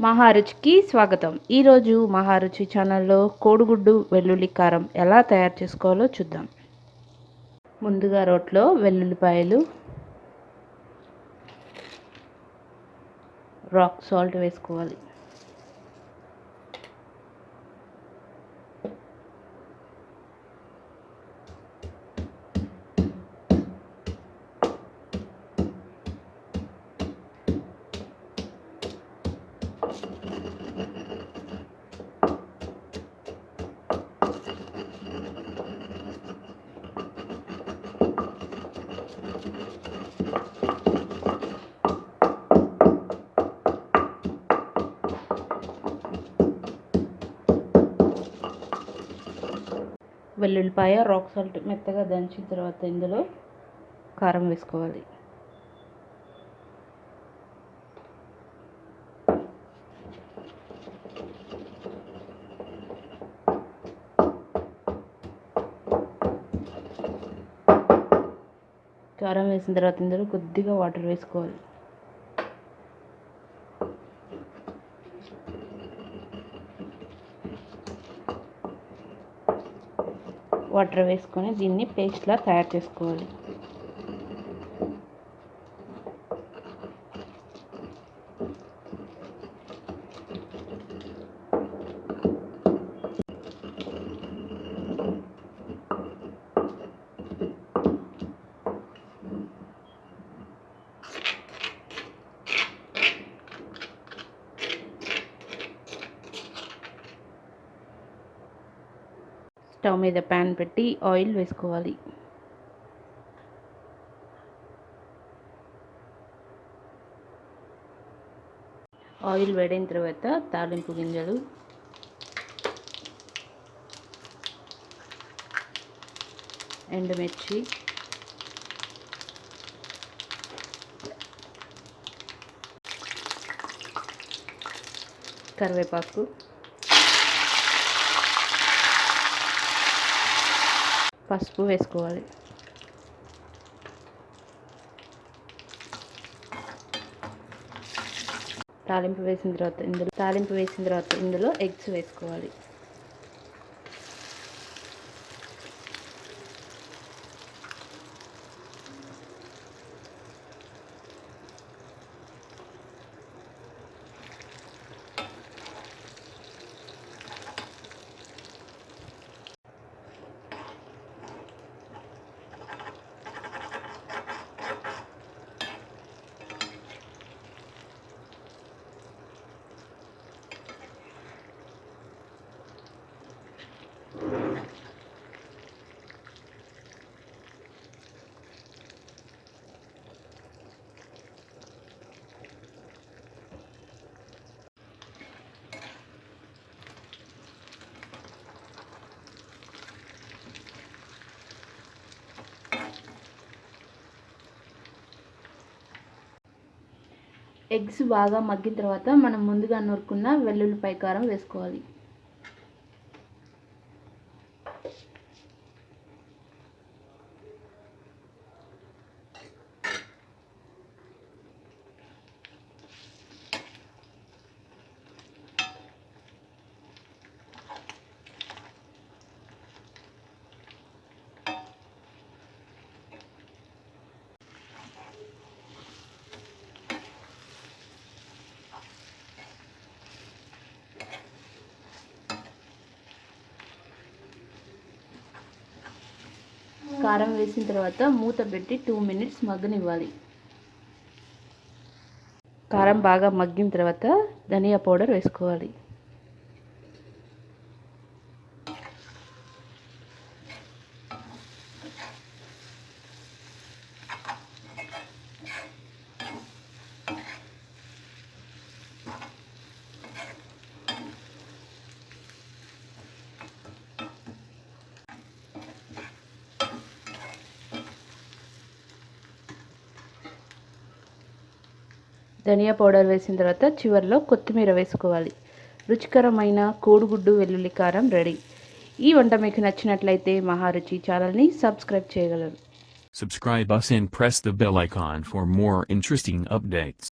మహారుచికి స్వాగతం. ఈరోజు మహారుచి ఛానల్లో కోడిగుడ్డు వెల్లుల్లి కారం ఎలా తయారు చేసుకోవాలో చూద్దాం. ముందుగా రోట్లో వెల్లుల్లిపాయలు, రాక్ సాల్ట్ వేసుకోవాలి. వెల్లుల్లిపాయ రాక్ సాల్ట్ మెత్తగా దంచిన తర్వాత ఇందులో కారం వేసుకోవాలి. కారం వేసిన తర్వాత ఇందులో కొద్దిగా వాటర్ వేసుకోవాలి. వాటర్ వేసుకొని దీన్ని పేస్ట్లా తయారు చేసుకోవాలి. స్టవ్ మీద ప్యాన్ పెట్టి ఆయిల్ వేసుకోవాలి. ఆయిల్ వేడైన తర్వాత తాలింపు గింజలు, ఎండుమిర్చి, కరివేపాకు, పసుపు వేసుకోవాలి. తాలింపు వేసిన తర్వాత ఇందులో ఎగ్స్ వేసుకోవాలి. ఎగ్స్ బాగా మగ్గిన తర్వాత మనం ముందుగా నూరుకున్న వెల్లుల్లిపాయ కారం వేసుకోవాలి. కారం వేసిన తర్వాత మూత పెట్టి 2 మినిట్స్ మగ్గనివ్వాలి. కారం బాగా మగ్గిన తర్వాత ధనియా పౌడర్ వేసుకోవాలి. ధనియా పౌడర్ వేసిన తర్వాత చివరిలో కొత్తిమీర వేసుకోవాలి. రుచికరమైన కోడిగుడ్డు వెల్లుల్లి కారం రెడీ. ఈ వంట మీకు నచ్చినట్లయితే మహారుచి ఛానల్ని సబ్స్క్రైబ్ చేయగలరు. Subscribe us and press the bell icon for more interesting updates.